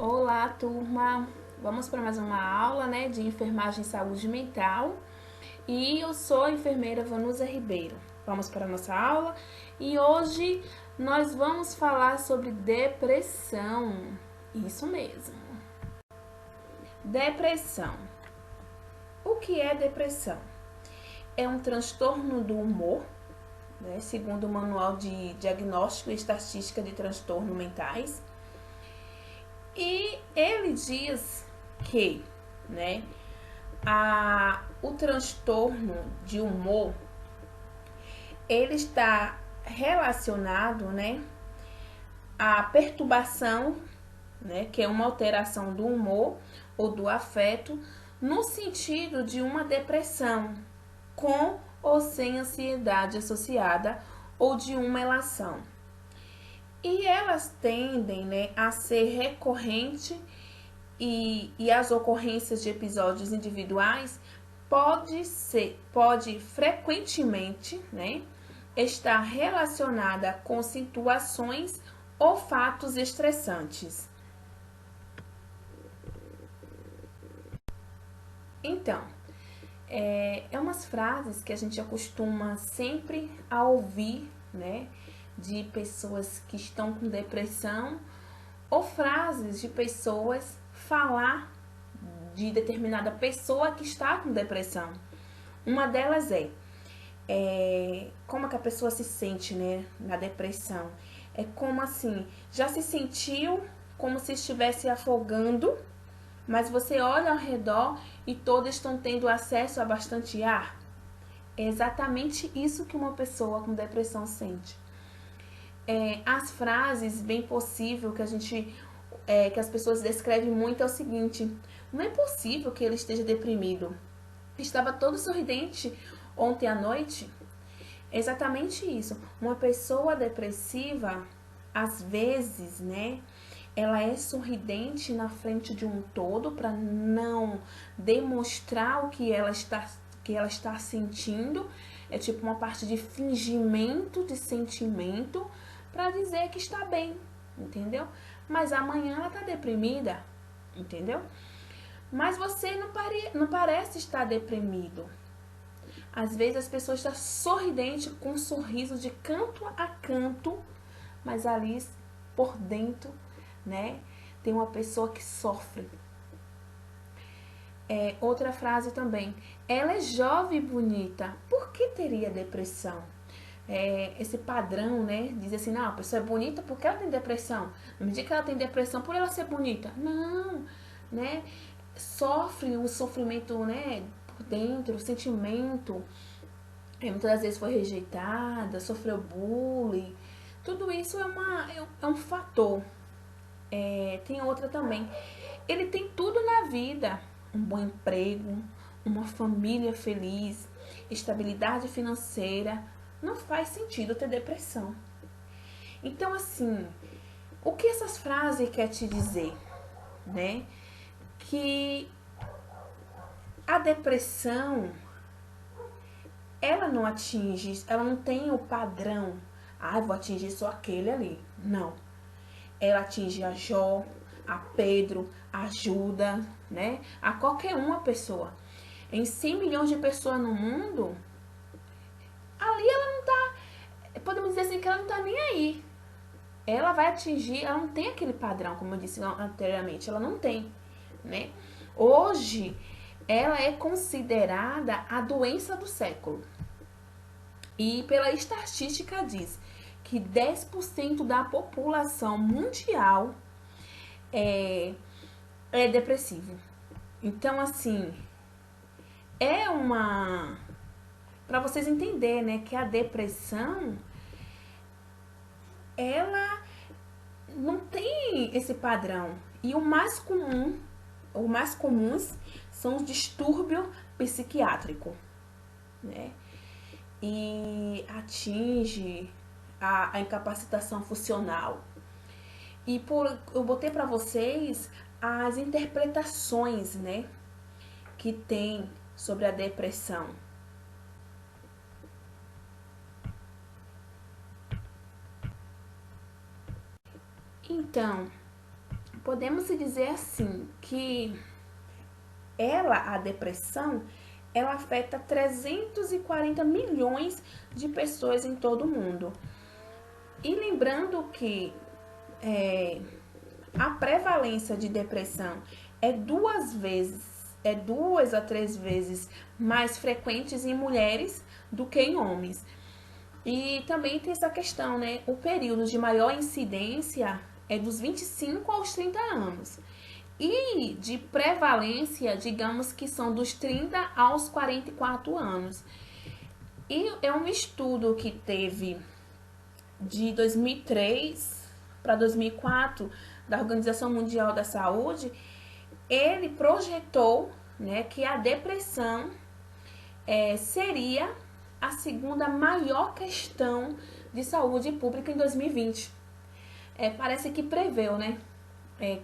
Olá, turma! Vamos para mais uma aula, de enfermagem e saúde mental. E eu sou a enfermeira Vanusa Ribeiro. Vamos para a nossa aula e hoje nós vamos falar sobre depressão. Isso mesmo. Depressão. O que é depressão? É um transtorno do humor, segundo o Manual de Diagnóstico e Estatística de Transtornos Mentais. E ele diz que, o transtorno de humor, ele está relacionado, à perturbação, que é uma alteração do humor ou do afeto, no sentido de uma depressão, com ou sem ansiedade associada, ou de uma relação. E elas tendem, a ser recorrente e as ocorrências de episódios individuais pode frequentemente, estar relacionada com situações ou fatos estressantes. Então, é umas frases que a gente acostuma sempre a ouvir, de pessoas que estão com depressão, ou frases de pessoas falar de determinada pessoa que está com depressão. Uma delas como é que a pessoa se sente, na depressão. É como assim, já se sentiu como se estivesse afogando, mas você olha ao redor e todos estão tendo acesso a bastante ar. É exatamente isso que uma pessoa com depressão sente. As frases, bem possível que que as pessoas descrevem muito é o seguinte: não é possível que ele esteja deprimido. Estava todo sorridente ontem à noite. É exatamente isso. Uma pessoa depressiva, às vezes, ela é sorridente na frente de um todo para não demonstrar o que ela está sentindo. É tipo uma parte de fingimento de sentimento para dizer que está bem, entendeu? Mas amanhã ela tá deprimida, entendeu? Mas você não parece estar deprimido. Às vezes as pessoas estão sorridentes, com um sorriso de canto a canto, mas ali por dentro, tem uma pessoa que sofre. Outra frase também: ela é jovem e bonita, por que teria depressão? Esse padrão, diz assim, não, a pessoa é bonita porque ela tem depressão. Não me diga que ela tem depressão por ela ser bonita. Não, sofre o sofrimento, por dentro, o sentimento. Muitas das vezes foi rejeitada, sofreu bullying. Tudo isso é um fator. Tem outra também. Ele tem tudo na vida: um bom emprego, uma família feliz, estabilidade financeira. Não faz sentido ter depressão. Então, assim, o que essas frases querem te dizer? Que a depressão, ela não tem o padrão. Vou atingir só aquele ali. Não. Ela atinge a Jó, a Pedro, a Judas, a qualquer uma pessoa. Em 100 milhões de pessoas no mundo, ali ela não tá, podemos dizer assim, que ela não tá nem aí. Ela vai atingir, ela não tem aquele padrão, como eu disse anteriormente, ela não tem, Hoje, ela é considerada a doença do século. E pela estatística diz que 10% da população mundial é depressivo. Então, assim, para vocês entenderem, que a depressão, ela não tem esse padrão. E os mais comuns são os distúrbios psiquiátricos, E atinge a incapacitação funcional. E eu botei para vocês as interpretações, que tem sobre a depressão. Então, podemos dizer assim que a depressão, ela afeta 340 milhões de pessoas em todo o mundo. E lembrando que a prevalência de depressão é 2 a 3 vezes mais frequentes em mulheres do que em homens. E também tem essa questão, né? O período de maior incidência é dos 25 aos 30 anos. E de prevalência, digamos que são dos 30 aos 44 anos. E é um estudo que teve de 2003 para 2004 da Organização Mundial da Saúde. Ele projetou, né, que a depressão seria a segunda maior questão de saúde pública em 2020. Parece que preveu, né,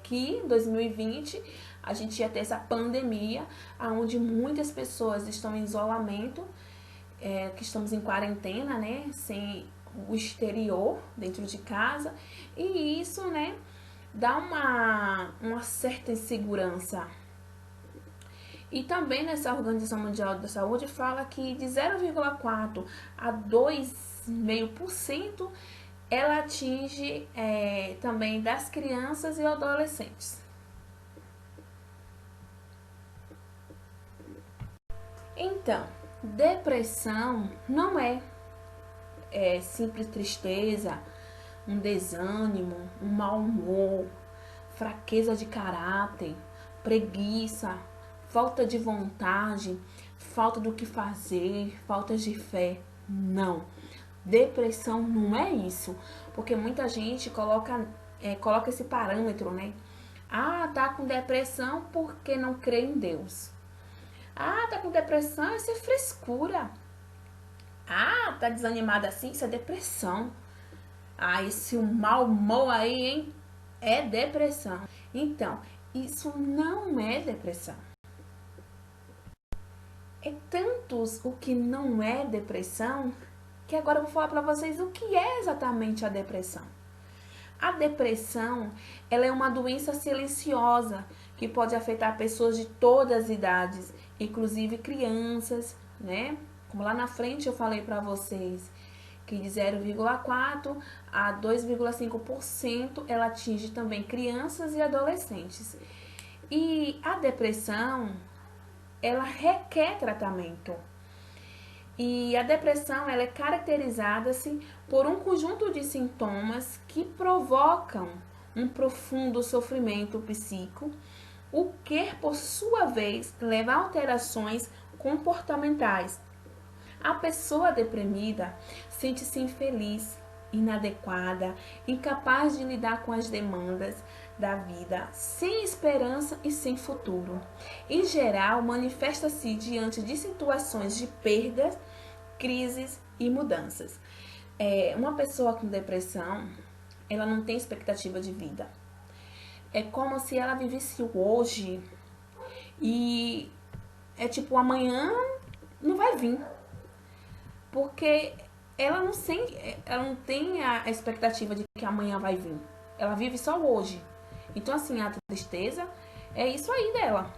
que em 2020 a gente ia ter essa pandemia, onde muitas pessoas estão em isolamento, que estamos em quarentena, né, sem o exterior, dentro de casa, e isso, né, dá uma certa insegurança. E também nessa Organização Mundial da Saúde fala que de 0,4 a 2,5% ela atinge também das crianças e adolescentes. Então, depressão não é simples tristeza, um desânimo, um mau humor, fraqueza de caráter, preguiça, falta de vontade, falta do que fazer, falta de fé. Não. Depressão não é isso. Porque muita gente coloca esse parâmetro, né? Ah, tá com depressão porque não crê em Deus. Ah, tá com depressão, isso é frescura. Ah, tá desanimada assim, isso é depressão. Ah, esse mau humor aí, hein? É depressão. Então, isso não é depressão. É tantos o que não é depressão, que agora eu vou falar para vocês o que é exatamente a depressão. A depressão, ela é uma doença silenciosa que pode afetar pessoas de todas as idades, inclusive crianças, né? Como lá na frente eu falei para vocês, que de 0,4 a 2,5% ela atinge também crianças e adolescentes. E a depressão, ela requer tratamento. E a depressão, ela é caracterizada-se por um conjunto de sintomas que provocam um profundo sofrimento psíquico, o que, por sua vez, leva a alterações comportamentais. A pessoa deprimida sente-se infeliz, inadequada, incapaz de lidar com as demandas da vida, sem esperança e sem futuro. Em geral, manifesta-se diante de situações de perdas, crises e mudanças. Uma pessoa com depressão, ela não tem expectativa de vida. É como se ela vivesse hoje e tipo, amanhã não vai vir. Porque ela não tem a expectativa de que amanhã vai vir. Ela vive só hoje. Então, assim, a tristeza é isso aí dela.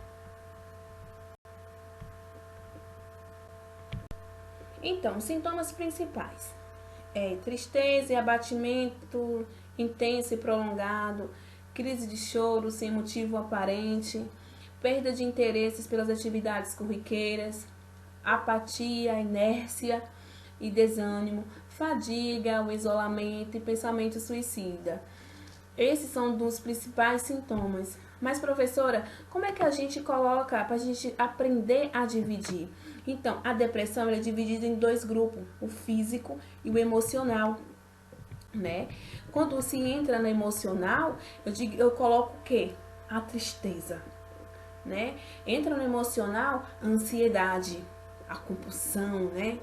Então, sintomas principais. Tristeza e abatimento intenso e prolongado, crise de choro sem motivo aparente, perda de interesses pelas atividades corriqueiras, apatia, inércia e desânimo, fadiga, o isolamento e pensamento suicida. Esses são dos principais sintomas. Mas, professora, como é que a gente coloca para a gente aprender a dividir? Então, a depressão é dividida em 2 grupos, o físico e o emocional, né? Quando se entra no emocional, eu coloco o quê? A tristeza, né? Entra no emocional, a ansiedade, a compulsão, né?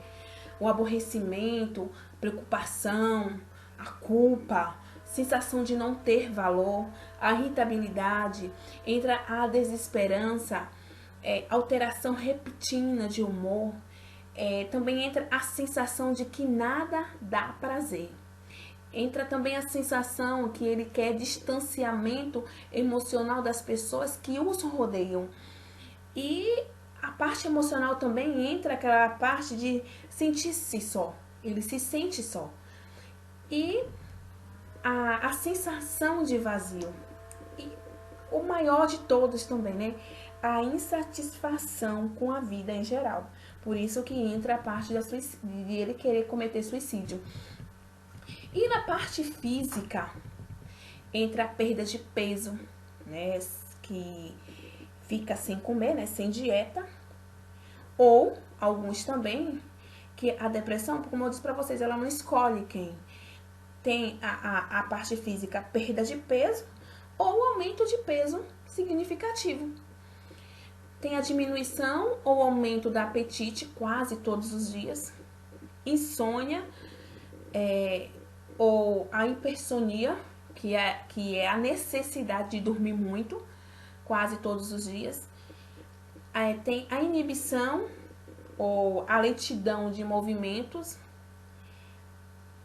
O aborrecimento, preocupação, a culpa, sensação de não ter valor, a irritabilidade, entra a desesperança, alteração repentina de humor, também entra a sensação de que nada dá prazer. Entra também a sensação que ele quer distanciamento emocional das pessoas que os rodeiam. E a parte emocional também entra aquela parte de sentir-se só. Ele se sente só. E a sensação de vazio. E o maior de todos também, né? A insatisfação com a vida em geral. Por isso que entra a parte de ele querer cometer suicídio. E na parte física, entra a perda de peso, né? Que fica sem comer, né? Sem dieta. Ou alguns também, que a depressão, como eu disse pra vocês, ela não escolhe quem. Tem a parte física, perda de peso ou aumento de peso significativo. Tem a diminuição ou aumento do apetite quase todos os dias. Insônia, ou a hipersonia, que é a necessidade de dormir muito, quase todos os dias. Tem a inibição ou a lentidão de movimentos.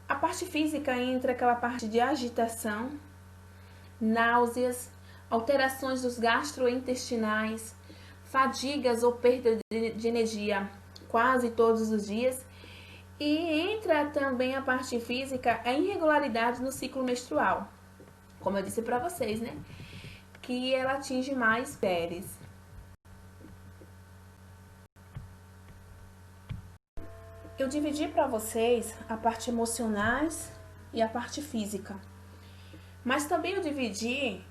A parte física entra aquela parte de agitação, náuseas, alterações dos gastrointestinais, fadigas ou perda de energia quase todos os dias. E entra também a parte física, a irregularidade no ciclo menstrual. Como eu disse para vocês, né? Que ela atinge mais mulheres. Eu dividi para vocês a parte emocionais e a parte física. Mas também eu dividi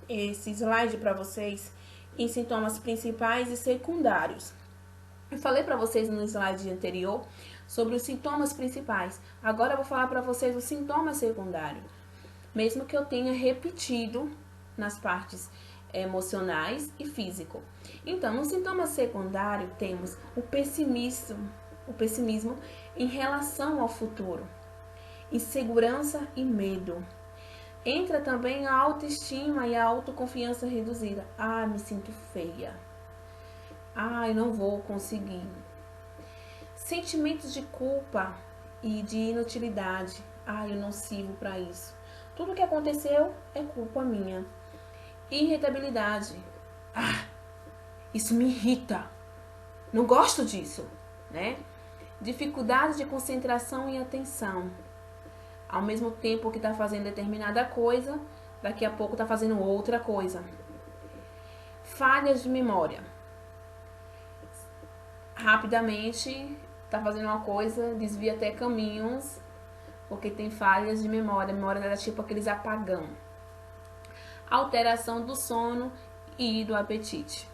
esse slide para vocês em sintomas principais e secundários. Eu falei para vocês no slide anterior sobre os sintomas principais. Agora eu vou falar para vocês os sintomas secundários. Mesmo que eu tenha repetido nas partes emocionais e físico. Então, no sintoma secundário temos o pessimismo em relação ao futuro, insegurança e medo. Entra também a autoestima e a autoconfiança reduzida. Ah, me sinto feia. Ah, eu não vou conseguir. Sentimentos de culpa e de inutilidade. Ah, eu não sirvo para isso. Tudo que aconteceu é culpa minha. Irritabilidade. Ah, isso me irrita. Não gosto disso, né? Dificuldade de concentração e atenção. Ao mesmo tempo que está fazendo determinada coisa, daqui a pouco está fazendo outra coisa. Falhas de memória. Rapidamente está fazendo uma coisa, desvia até caminhos, porque tem falhas de memória. A memória é tipo aqueles apagão. Alteração do sono e do apetite.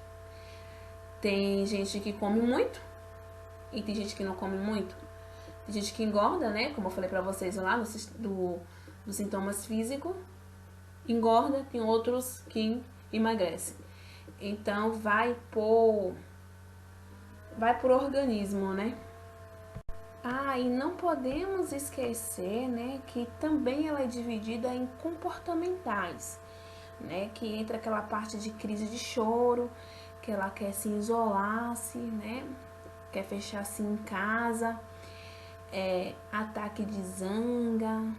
Tem gente que come muito e tem gente que não come muito. Tem gente que engorda, né? Como eu falei pra vocês lá dos sintomas físicos. Engorda, tem outros que emagrecem. Então vai por organismo, né? Ah, e não podemos esquecer, né, que também ela é dividida em comportamentais, né? Que entra aquela parte de crise de choro, que ela quer se isolar-se, né? Quer fechar-se em casa, ataque de zanga,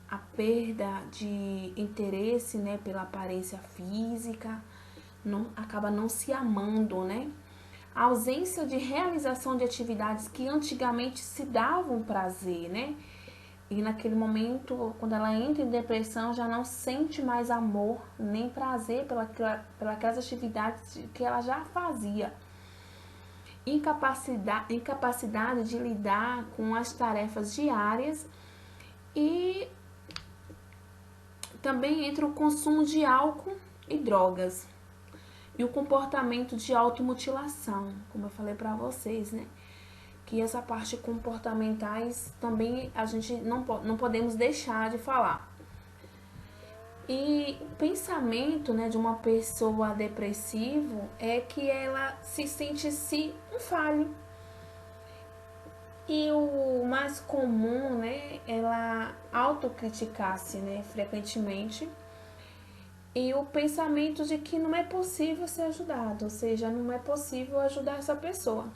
a perda de interesse, né, pela aparência física, acaba não se amando, né? A ausência de realização de atividades que antigamente se davam prazer, né? E naquele momento, quando ela entra em depressão, já não sente mais amor nem prazer pelas atividades que ela já fazia. Incapacidade de lidar com as tarefas diárias e também entra o consumo de álcool e drogas. E o comportamento de automutilação, como eu falei para vocês, né? Que essa parte comportamentais também a gente não podemos deixar de falar. E o pensamento, né, de uma pessoa depressiva é que ela se sente um falho. E o mais comum, né, ela autocriticar-se, né, frequentemente. E o pensamento de que não é possível ser ajudado, ou seja, não é possível ajudar essa pessoa.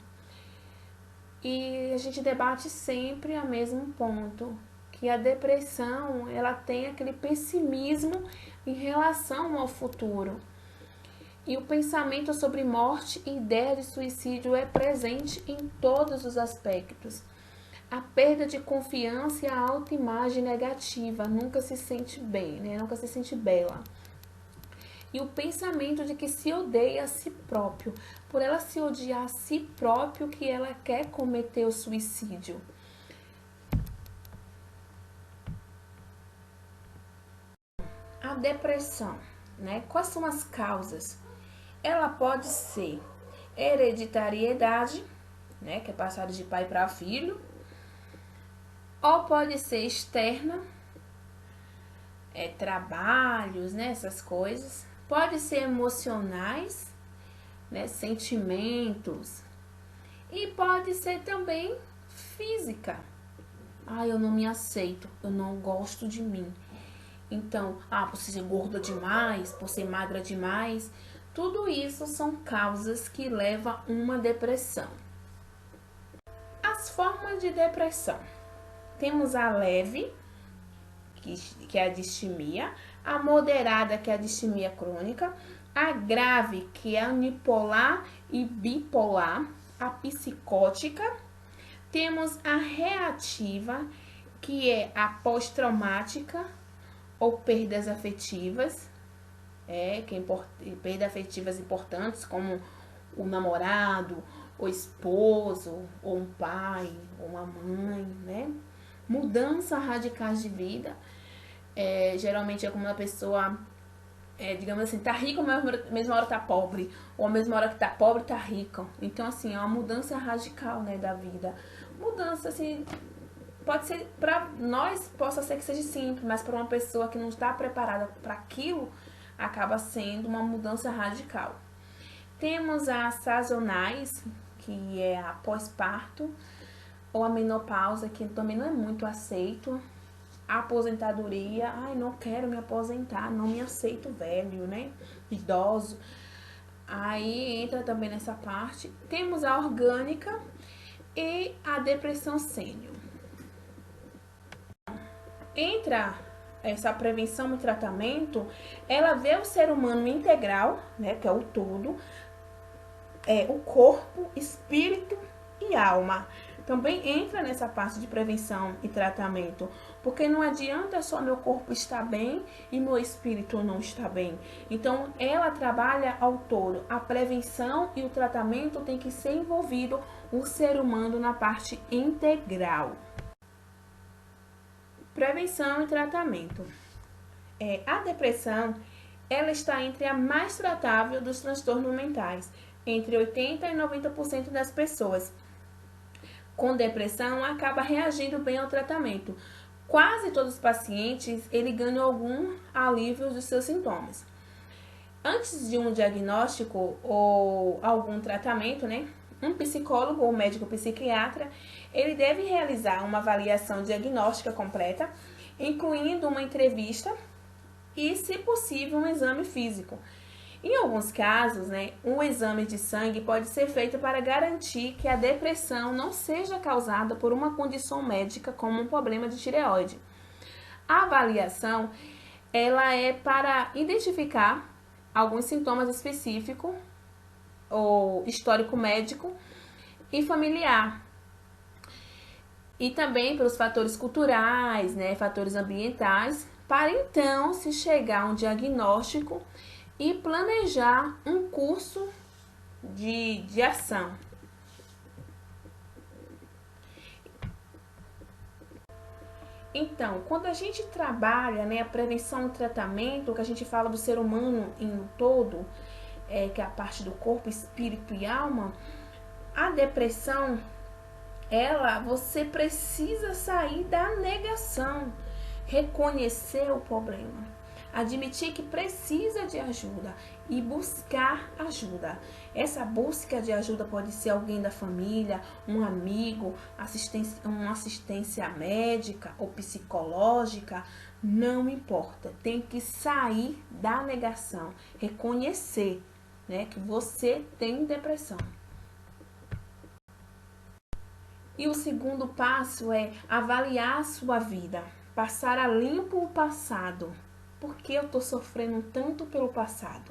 E a gente debate sempre o mesmo ponto, que a depressão, ela tem aquele pessimismo em relação ao futuro. E o pensamento sobre morte e ideia de suicídio é presente em todos os aspectos. A perda de confiança e a autoimagem negativa, nunca se sente bem, né? Nunca se sente bela. E o pensamento de que se odeia a si próprio. Por ela se odiar a si próprio que ela quer cometer o suicídio. A depressão, né? Quais são as causas? Ela pode ser hereditariedade, né? Que é passado de pai para filho. Ou pode ser externa, trabalhos, né? Essas coisas. Pode ser emocionais, né? Sentimentos. E pode ser também física. Eu não me aceito, eu não gosto de mim. Então, por ser gorda demais, por ser magra demais, tudo isso são causas que levam a uma depressão. As formas de depressão. Temos a leve, que é a distimia, a moderada, que é a distimia crônica, a grave, que é a unipolar e bipolar, a psicótica. Temos a reativa, que é a pós-traumática ou perdas afetivas, perdas afetivas importantes, como o namorado, o esposo, ou um pai, ou uma mãe, né? Mudança radicais de vida, geralmente é como uma pessoa, digamos assim, tá rica, mas na mesma hora tá pobre, ou a mesma hora que tá pobre, tá rica. Então, assim, é uma mudança radical, né, da vida. Mudança, assim, pode ser, para nós, possa ser que seja simples, mas para uma pessoa que não está preparada para aquilo, acaba sendo uma mudança radical. Temos as sazonais, que é a pós-parto, ou a menopausa, que também não é muito aceito. A aposentadoria, não quero me aposentar, não me aceito velho, né? Idoso. Aí entra também nessa parte. Temos a orgânica e a depressão sênior. Entra essa prevenção e tratamento, ela vê o ser humano integral, né, que é o todo, o corpo, espírito e alma. Também entra nessa parte de prevenção e tratamento, porque não adianta só meu corpo estar bem e meu espírito não estar bem. Então, ela trabalha ao todo. A prevenção e o tratamento tem que ser envolvido o ser humano na parte integral. Prevenção e tratamento. A depressão, ela está entre a mais tratável dos transtornos mentais. Entre 80% e 90% das pessoas com depressão acaba reagindo bem ao tratamento. Quase todos os pacientes, ele ganham algum alívio dos seus sintomas. Antes de um diagnóstico ou algum tratamento, né, um psicólogo ou médico psiquiatra, ele deve realizar uma avaliação diagnóstica completa, incluindo uma entrevista e, se possível, um exame físico. Em alguns casos, né, um exame de sangue pode ser feito para garantir que a depressão não seja causada por uma condição médica como um problema de tireoide. A avaliação, ela é para identificar alguns sintomas específicos ou histórico médico e familiar. E também pelos fatores culturais, né, fatores ambientais, para então se chegar a um diagnóstico e planejar um curso de ação. Então, quando a gente trabalha, né, a prevenção e tratamento, que a gente fala do ser humano em um todo, que é a parte do corpo, espírito e alma, a depressão, você precisa sair da negação, reconhecer o problema, admitir que precisa de ajuda e buscar ajuda. Essa busca de ajuda pode ser alguém da família, um amigo, uma assistência médica ou psicológica, não importa. Tem que sair da negação, reconhecer, né, que você tem depressão. E o segundo passo é avaliar a sua vida, passar a limpo o passado. Por que eu estou sofrendo tanto pelo passado?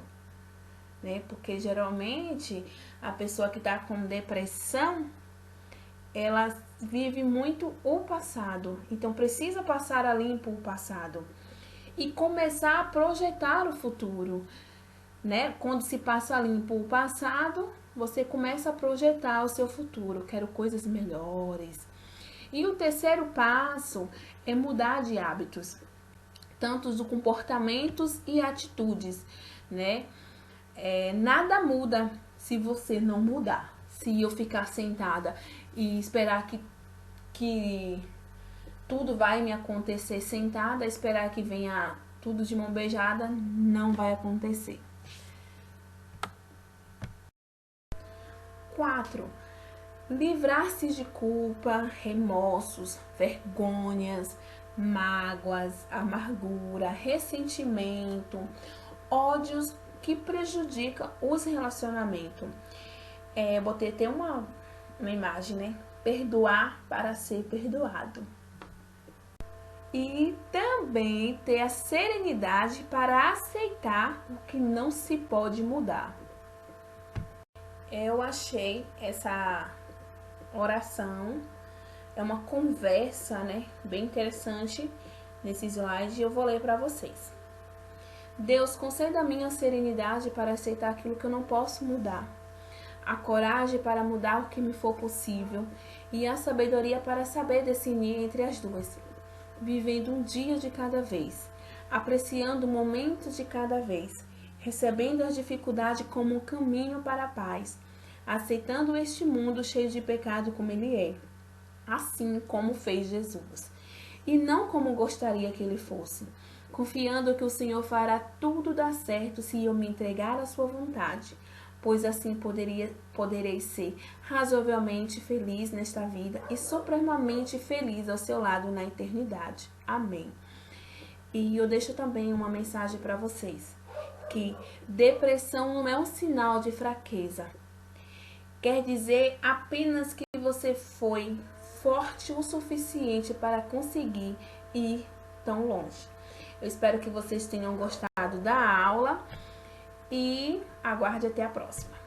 Né? Porque geralmente a pessoa que está com depressão, ela vive muito o passado. Então precisa passar a limpo o passado e começar a projetar o futuro, né? Quando se passa a limpo o passado, você começa a projetar o seu futuro. Quero coisas melhores. E o terceiro passo é mudar de hábitos, tanto de comportamentos e atitudes, né? Nada muda se você não mudar. Se eu ficar sentada e esperar que tudo vai me acontecer sentada, esperar que venha tudo de mão beijada, não vai acontecer. 4. Livrar-se de culpa, remorsos, vergonhas, mágoas, amargura, ressentimento, ódios que prejudicam os relacionamentos. Botei até uma imagem, né? Perdoar para ser perdoado. E também ter a serenidade para aceitar o que não se pode mudar. Eu achei essa oração, é uma conversa, né, bem interessante nesse slide, eu vou ler para vocês. Deus, conceda a mim a serenidade para aceitar aquilo que eu não posso mudar, a coragem para mudar o que me for possível e a sabedoria para saber discernir entre as duas, vivendo um dia de cada vez, apreciando o momento de cada vez, recebendo as dificuldades como um caminho para a paz, aceitando este mundo cheio de pecado como ele é, assim como fez Jesus, e não como gostaria que ele fosse, confiando que o Senhor fará tudo dar certo se eu me entregar à sua vontade, pois assim poderei ser razoavelmente feliz nesta vida e supremamente feliz ao seu lado na eternidade. Amém. E eu deixo também uma mensagem para vocês, que depressão não é um sinal de fraqueza. Quer dizer apenas que você foi forte o suficiente para conseguir ir tão longe. Eu espero que vocês tenham gostado da aula e aguarde até a próxima.